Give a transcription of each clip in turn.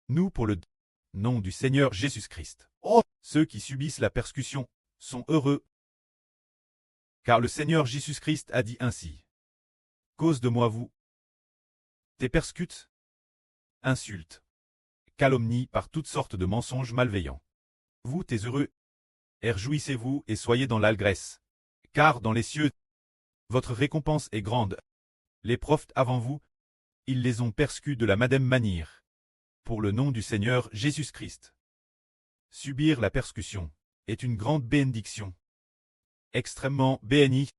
Nous pour le nom du Seigneur Jésus-Christ. Oh, ceux qui subissent la persécution sont heureux, car le Seigneur Jésus-Christ a dit ainsi. Cause de moi vous t'es persécute, insulte, calomnie par toutes sortes de mensonges malveillants. Vous t'es heureux, et réjouissez-vous et soyez dans l'allégresse, car dans les cieux, votre récompense est grande. Les prophètes avant vous, ils les ont persécutés de la même manière. Pour le nom du Seigneur Jésus-Christ. Subir la persécution est une grande bénédiction. Extrêmement béni,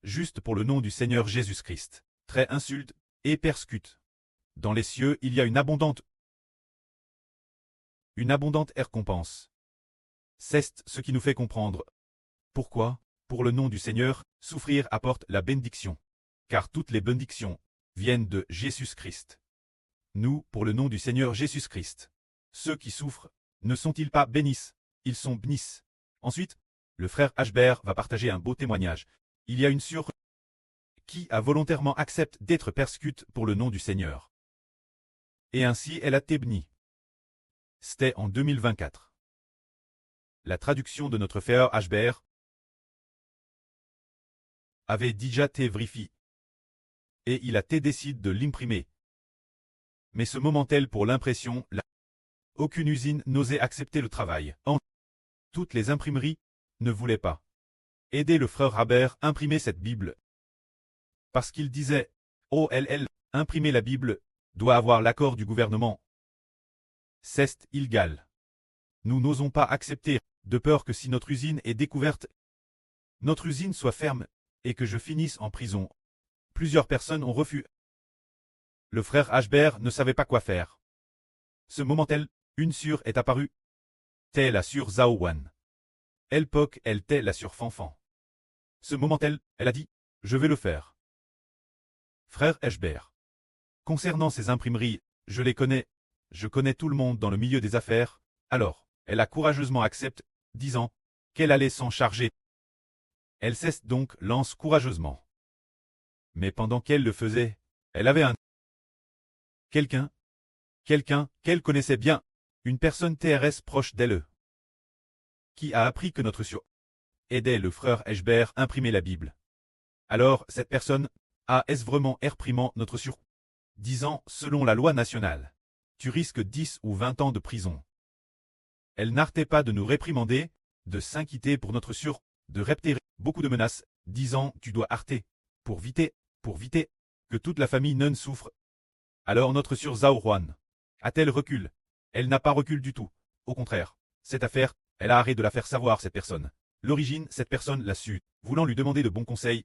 juste pour le nom du Seigneur Jésus-Christ. Très insulte et persécute. Dans les cieux, il y a une abondante récompense. C'est ce qui nous fait comprendre. Pourquoi, pour le nom du Seigneur, souffrir apporte la bénédiction. Car toutes les bénédictions viennent de Jésus-Christ. Nous, pour le nom du Seigneur Jésus-Christ. Ceux qui souffrent, ne sont-ils pas bénis? Ils sont bénis. Ensuite, le frère Ashbert va partager un beau témoignage. Il y a une sœur qui a volontairement accepté d'être persécutée pour le nom du Seigneur. Et ainsi elle a été bénie. C'était en 2024. La traduction de notre frère Ashbert avait déjà été vérifiée. Et il a été décidé de l'imprimer. Mais ce moment-tel pour l'impression, aucune usine n'osait accepter le travail. Toutes les imprimeries ne voulaient pas aider le frère Haber à imprimer cette Bible. Parce qu'il disait, imprimer la Bible doit avoir l'accord du gouvernement. C'est illégal. Nous n'osons pas accepter, de peur que si notre usine est découverte, notre usine soit ferme, et que je finisse en prison. Plusieurs personnes ont refusé. Le frère Ashbert ne savait pas quoi faire. Ce moment-tel, une sœur est apparue. T'es la sœur Zaowan. Elle t'est la sœur Fanfan. Ce moment-tel, elle a dit, je vais le faire. Frère Ashbert. Concernant ces imprimeries, je les connais, je connais tout le monde dans le milieu des affaires, alors, elle a courageusement accepté, disant qu'elle allait s'en charger. Elle cesse donc lance courageusement. Mais pendant qu'elle le faisait, elle avait quelqu'un qu'elle connaissait bien, une personne TRS proche d'elle, qui a appris que notre sœur aidait le frère Ashbert à imprimer la Bible. Alors cette personne a vraiment réprimé notre sœur, disant selon la loi nationale, tu risques 10 ou 20 ans de prison. Elle n'arrêtait pas de nous réprimander, de s'inquiéter pour notre sœur, de répéter beaucoup de menaces, disant tu dois arrêter, pour éviter que toute la famille ne souffre. Alors notre sœur Zaowan a-t-elle recul? Elle n'a pas recul du tout. Au contraire, cette affaire, elle a arrêté de la faire savoir cette personne. L'origine, cette personne l'a su, voulant lui demander de bons conseils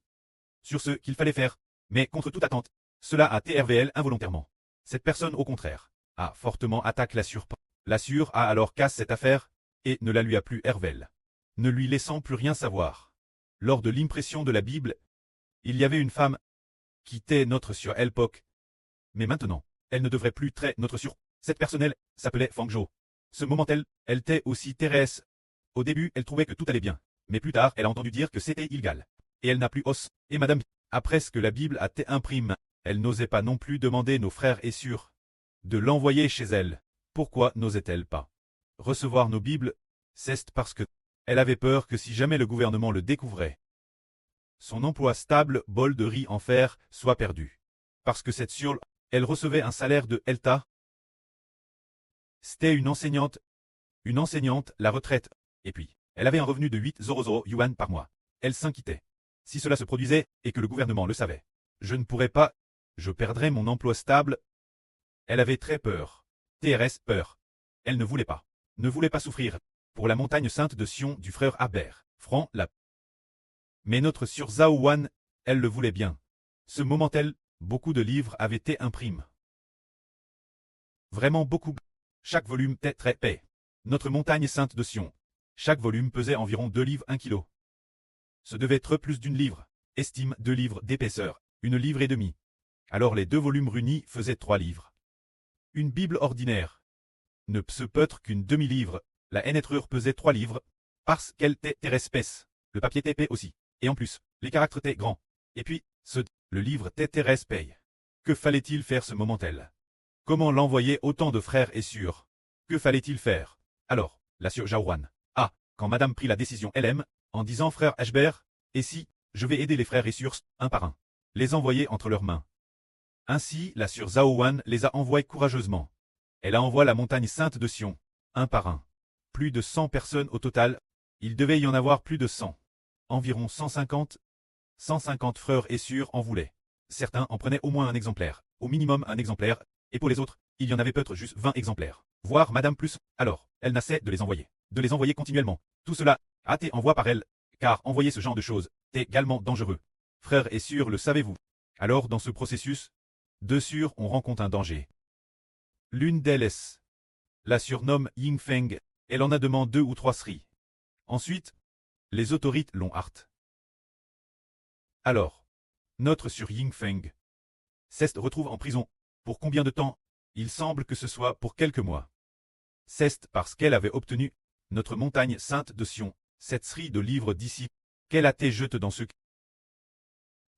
sur ce qu'il fallait faire, mais contre toute attente, cela a été RVL involontairement. Cette personne, au contraire, a fortement attaqué la sœur. La sœur a alors cassé cette affaire, et ne la lui a plus RVL, ne lui laissant plus rien savoir. Lors de l'impression de la Bible, il y avait une femme qui était notre sœur Elpok. Mais maintenant, elle ne devrait plus traiter notre sœur. Cette personne s'appelait Fangjo. Ce moment-elle était aussi Thérèse. Au début, elle trouvait que tout allait bien. Mais plus tard, elle a entendu dire que c'était illégal. Et elle n'a plus os. Et madame, après ce que la Bible a été imprimée, elle n'osait pas non plus demander nos frères et sœurs de l'envoyer chez elle. Pourquoi n'osait-elle pas recevoir nos Bibles? C'est parce que elle avait peur que si jamais le gouvernement le découvrait, son emploi stable, bol de riz en fer, soit perdu. Parce que cette sœur, elle recevait un salaire de Elta. C'était une enseignante, la retraite. Et puis, elle avait un revenu de 800 yuan par mois. Elle s'inquiétait. Si cela se produisait, et que le gouvernement le savait, je ne pourrais pas, je perdrais mon emploi stable. Elle avait très peur. TRS, peur. Elle ne voulait pas souffrir. Pour la montagne sainte de Sion du frère Haber, franc la. Mais notre sœur Zaowan, elle le voulait bien. Ce moment-tel, beaucoup de livres avaient été imprimés. Vraiment beaucoup. Chaque volume était très épais. Notre montagne sainte de Sion. Chaque volume pesait environ 2 livres 1 kilo. Ce devait être plus d'une livre. Estime 2 livres d'épaisseur, 1 livre et demi. Alors les 2 volumes réunis faisaient 3 livres. Une Bible ordinaire ne se peut être qu'une demi-livre. La écriture pesait 3 livres, parce qu'elle était très épaisse. Le papier était épais aussi. Et en plus, les caractères étaient grands. Et puis, le livre était très épais. Que fallait-il faire ce moment-tel? Comment l'envoyer autant de frères et sœurs? Que fallait-il faire? Alors, la sœur Jaouran. Ah, quand madame prit la décision elle-même, en disant frère Ashbert, et si, je vais aider les frères et sœurs, un par un. Les envoyer entre leurs mains. Ainsi, la sœur Zaouan les a envoyés courageusement. Elle a envoyé la montagne sainte de Sion, un par un. Plus de 100 personnes au total, il devait y en avoir plus de 100. Environ 150 frères et sœurs en voulaient. Certains en prenaient au moins un exemplaire, au minimum un exemplaire, et pour les autres, il y en avait peut-être juste 20 exemplaires. Voire madame plus, alors, elle n'a cessé de les envoyer continuellement. Tout cela a été envoyé par elle, car envoyer ce genre de choses est également dangereux. Frères et sœurs, le savez-vous? Alors dans ce processus, deux sœurs ont rencontré un danger. L'une d'elles la surnomme Yingfeng, elle en a demandé 2 ou 3 sri. Ensuite, les autorités l'ont hart. Alors, notre sur Yingfeng Ceste retrouve en prison. Pour combien de temps? Il semble que ce soit pour quelques mois. C'est parce qu'elle avait obtenu notre montagne sainte de Sion, cette série de livres d'ici, qu'elle a été jetée dans ce.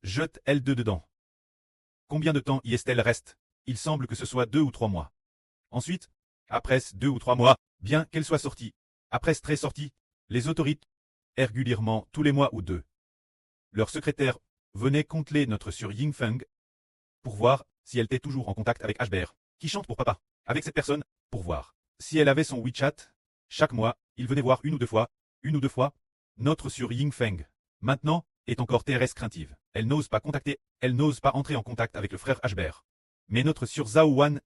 Jette-elle dedans. Combien de temps y est-elle reste? Il semble que ce soit 2 ou 3 mois. Ensuite, après 2 ou 3 mois, bien qu'elle soit sortie, après très sortie, les autorités, régulièrement tous les mois ou 2. Leur secrétaire venait contrôler notre sur Yingfeng pour voir si elle était toujours en contact avec Ashbert, qui chante pour papa, avec cette personne, pour voir si elle avait son WeChat. Chaque mois, il venait voir une ou deux fois, notre sur Yingfeng. Maintenant, est encore très craintive. Elle n'ose pas contacter, elle n'ose pas entrer en contact avec le frère Ashbert. Mais notre sur Zaouan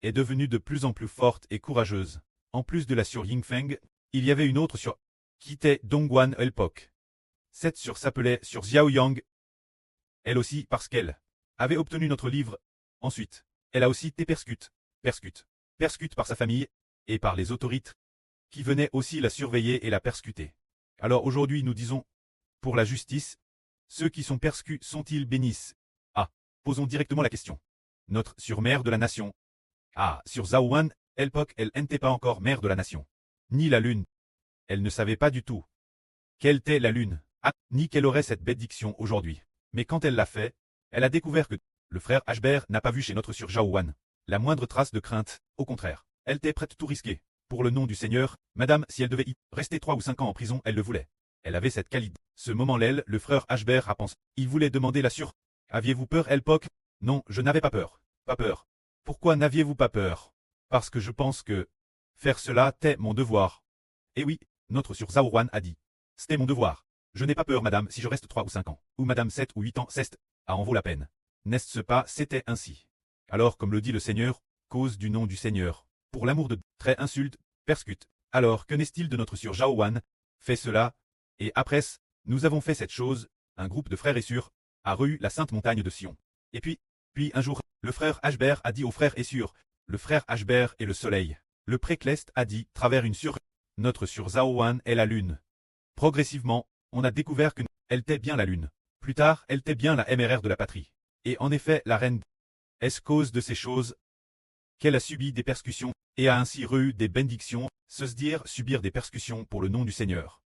est devenue de plus en plus forte et courageuse. En plus de la sur Yingfeng, il y avait une autre sur qui était Dongguan Elpok. Cette sur s'appelait sur Xiaoyang. Elle aussi parce qu'elle avait obtenu notre livre. Ensuite, elle a aussi été persécutée par sa famille et par les autorités qui venaient aussi la surveiller et la persécuter. Alors aujourd'hui nous disons, pour la justice, ceux qui sont persécutés sont-ils bénis? Ah, posons directement la question. Notre sur-mère de la nation. Ah, sur Zaouan, Elpok, elle n'était pas encore mère de la nation. Ni la lune. Elle ne savait pas du tout quelle était la lune. Ah, ni qu'elle aurait cette bénédiction aujourd'hui. Mais quand elle l'a fait, elle a découvert que le frère Ashbert n'a pas vu chez notre sur Jaouan la moindre trace de crainte. Au contraire, elle était prête tout risquer. Pour le nom du Seigneur, madame, si elle devait y rester 3 ou 5 ans en prison, elle le voulait. Elle avait cette qualité. Ce moment-là, le frère Ashbert a pensé. Il voulait demander la sur. Aviez-vous peur, Elpok? Non, je n'avais pas peur. Pas peur. Pourquoi n'aviez-vous pas peur? Parce que je pense que faire cela était mon devoir. Eh oui, notre sur Zaouan a dit. C'était mon devoir. Je n'ai pas peur, madame, si je reste 3 ou 5 ans. Ou madame 7 ou 8 ans, c'est en vaut la peine. N'est-ce pas, c'était ainsi. Alors, comme le dit le Seigneur, cause du nom du Seigneur. Pour l'amour de très insulte, persécute. Alors, que n'est-il de notre sur Jaouan? Fait cela, et après, nous avons fait cette chose, un groupe de frères et sœurs, a reçu la sainte montagne de Sion. Et puis un jour, le frère Ashbert a dit aux frères et sœurs, le frère Ashbert est le soleil. Le précleste a dit, travers une sur, notre sur Zaouan est la lune. Progressivement, on a découvert que elle était bien la lune. Plus tard, elle était bien la MRR de la patrie. Et en effet, la reine, est-ce cause de ces choses qu'elle a subi des persécutions, et a ainsi reçu des bénédictions, se dire subir des persécutions pour le nom du Seigneur.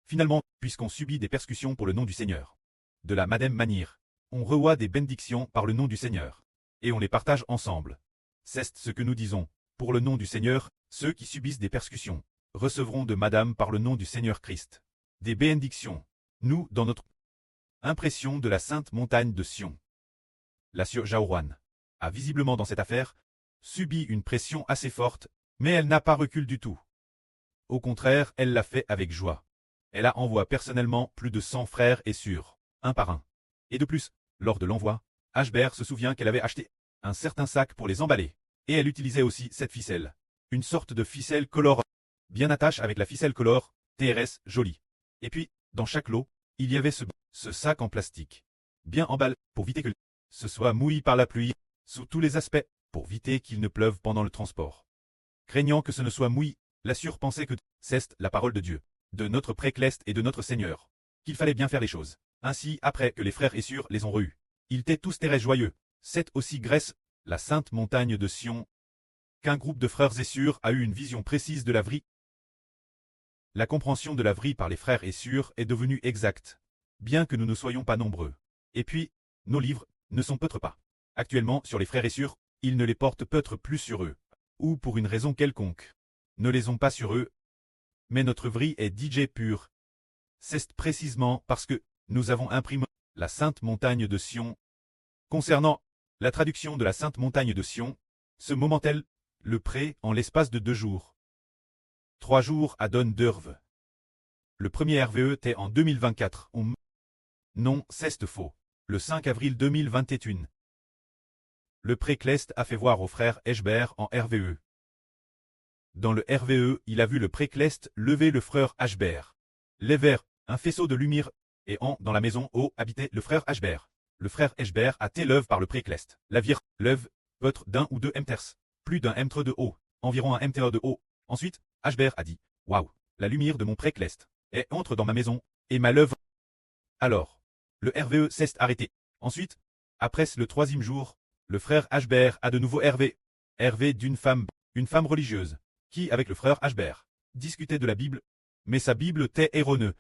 Finalement, puisqu'on subit des persécutions pour le nom du Seigneur, de la même manière, on reçoit des bénédictions par le nom du Seigneur, et on les partage ensemble. C'est ce que nous disons, pour le nom du Seigneur, ceux qui subissent des persécutions, recevront de madame par le nom du Seigneur Christ, des bénédictions. Nous, dans notre impression de la sainte montagne de Sion. La sœur Jaouan a visiblement dans cette affaire subi une pression assez forte, mais elle n'a pas recul du tout. Au contraire, elle l'a fait avec joie. Elle a envoyé personnellement plus de 100 frères et sœurs, un par un. Et de plus, lors de l'envoi, Ashbert se souvient qu'elle avait acheté un certain sac pour les emballer, et elle utilisait aussi cette ficelle. Une sorte de ficelle color, bien attache avec la ficelle color, TRS jolie. Et puis, dans chaque lot, il y avait ce sac en plastique, bien emballé, pour éviter que ce soit mouillé par la pluie, sous tous les aspects, pour éviter qu'il ne pleuve pendant le transport. Craignant que ce ne soit mouillé, la sœur pensait que c'est la parole de Dieu, de notre précleste et de notre Seigneur, qu'il fallait bien faire les choses. Ainsi, après que les frères et sœurs les ont reçus, ils étaient tous très joyeux. C'est aussi grâce, la sainte montagne de Sion, qu'un groupe de frères et sœurs a eu une vision précise de la vie. La compréhension de la vie par les frères et sœurs est devenue exacte, bien que nous ne soyons pas nombreux. Et puis, nos livres ne sont peut-être pas actuellement sur les frères et sœurs, ils ne les portent peut-être plus sur eux, ou pour une raison quelconque, ne les ont pas sur eux, mais notre vie est DJ pure. C'est précisément parce que nous avons imprimé la Sainte Montagne de Sion. Concernant la traduction de la Sainte Montagne de Sion, ce moment-elle, le prêt en l'espace de 2 jours. 3 jours à Donne d'Urve. Le premier RVE était en 2024. Non, c'est faux. Le 5 avril 2021. Le précleste a fait voir au frère Eschbert en RVE. Dans le RVE, il a vu le précleste lever le frère Eschbert. Les vers, un faisceau de lumière, et dans la maison où habitait le frère Eschbert. Le frère Eschbert a été l'œuvre par le précleste. La vire, l'œuvre, peut-être d'1 ou 2 mters. Plus d'un mtre de haut, environ 1 mtr de haut. Ensuite, Eschbert a dit, waouh, la lumière de mon précleste, et entre dans ma maison, et ma l'œuvre. Alors, le RVE s'est arrêté. Ensuite, après le 3e jour, le frère Eschbert a de nouveau RV d'une femme, une femme religieuse, qui, avec le frère Eschbert, discutait de la Bible, mais sa Bible était erronée.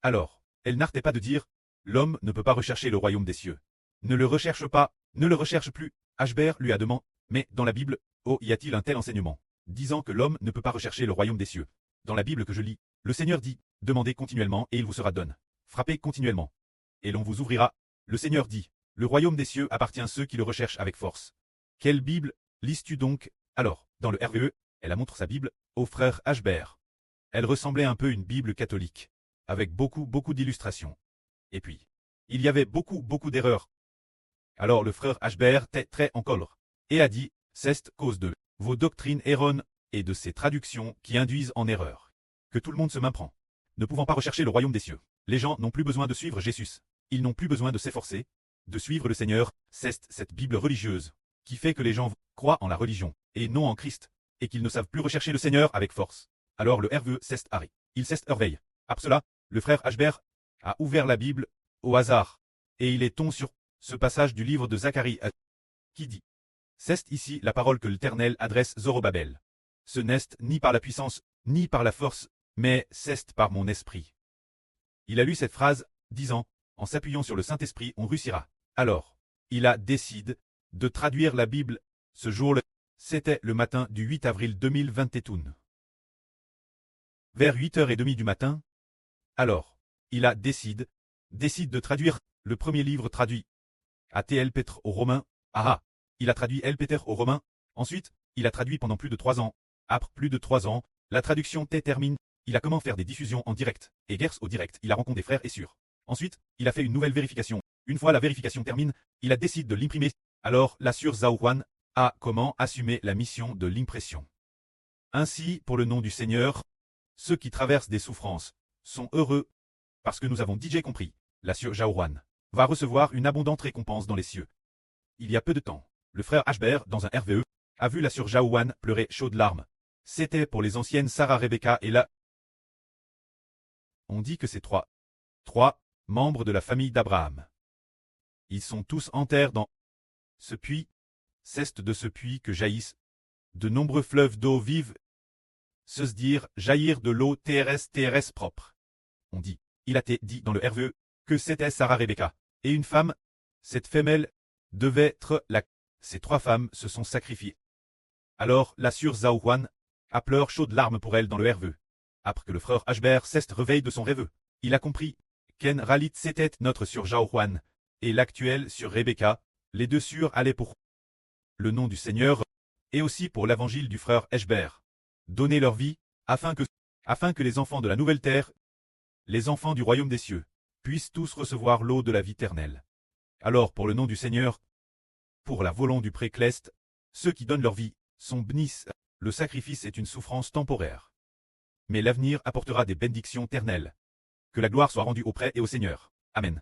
Alors, elle n'arrêtait pas de dire, l'homme ne peut pas rechercher le royaume des cieux. Ne le recherche pas, ne le recherche plus. Eschbert lui a demandé, mais dans la Bible, y a-t-il un tel enseignement, disant que l'homme ne peut pas rechercher le royaume des cieux? Dans la Bible que je lis, le Seigneur dit, demandez continuellement et il vous sera donné. Frappez continuellement, et l'on vous ouvrira. Le Seigneur dit, le royaume des cieux appartient à ceux qui le recherchent avec force. Quelle Bible lis-tu donc? Alors, dans le RVE, elle a montré sa Bible au frère Eschbert. Elle ressemblait un peu à une Bible catholique, avec beaucoup d'illustrations. Et puis, il y avait beaucoup d'erreurs. Alors le frère Eschbert était très en colère, et a dit, c'est cause de vos doctrines erronées et de ces traductions qui induisent en erreur, que tout le monde se méprend. Ne pouvant pas rechercher le royaume des cieux, les gens n'ont plus besoin de suivre Jésus. Ils n'ont plus besoin de s'efforcer, de suivre le Seigneur. C'est cette Bible religieuse qui fait que les gens croient en la religion, et non en Christ, et qu'ils ne savent plus rechercher le Seigneur avec force. Alors le RVE s'est arrêté. Il s'est réveillé. Après cela, le frère Eschbert a ouvert la Bible au hasard, et il est tombé sur ce passage du livre de Zacharie qui dit, c'est ici la parole que l'Éternel adresse Zorobabel. Ce n'est ni par la puissance, ni par la force, mais c'est par mon esprit. Il a lu cette phrase, disant, en s'appuyant sur le Saint-Esprit, on réussira. Alors, il a décidé de traduire la Bible ce jour-là. C'était le matin du 8 avril 2021. Vers 8h30 du matin. Alors, il a décidé de traduire le premier livre traduit. A.T.L. Petre aux Romains. Il a traduit L. Peter aux Romains. Ensuite, il a traduit pendant plus de 3 ans. Après plus de 3 ans, la traduction termine. Il a commencé à faire des diffusions en direct, et guerres au direct, il a rencontré des frères et sœurs. Ensuite, il a fait une nouvelle vérification. Une fois la vérification termine, il a décidé de l'imprimer. Alors, la sœur Zhao Huan a comment assumer la mission de l'impression. Ainsi, pour le nom du Seigneur, ceux qui traversent des souffrances sont heureux, parce que nous avons déjà compris, la sœur Zhao Huan va recevoir une abondante récompense dans les cieux. Il y a peu de temps, le frère Eschbert, dans un RVE, a vu la sœur Zhao Huan pleurer chaudes larmes. C'était pour les anciennes Sarah Rebecca et la... On dit que c'est trois membres de la famille d'Abraham. Ils sont tous enterrés dans ce puits. C'est de ce puits que jaillissent de nombreux fleuves d'eau vive. Se dire jaillir de l'eau TRS propre. On dit, il a été dit dans le RVE, que c'était Sarah Rebecca, et une femme. Cette femelle devait être la... Ces 3 femmes se sont sacrifiées. Alors la sœur Zhao Huan a pleuré chaudes larmes pour elle dans le RVE. Après que le frère Eschbert s'est réveillé de son rêve, il a compris qu'En Ralit c'était notre sœur Zhao Huan, et l'actuelle sur Rebecca, les 2 sœurs allaient pour le nom du Seigneur, et aussi pour l'évangile du frère Eschbert, donner leur vie, afin que les enfants de la nouvelle terre, les enfants du royaume des cieux, puissent tous recevoir l'eau de la vie éternelle. Alors pour le nom du Seigneur, pour la volonté du précleste, ceux qui donnent leur vie sont bénis. Le sacrifice est une souffrance temporaire. Mais l'avenir apportera des bénédictions éternelles. Que la gloire soit rendue auprès et au Seigneur. Amen.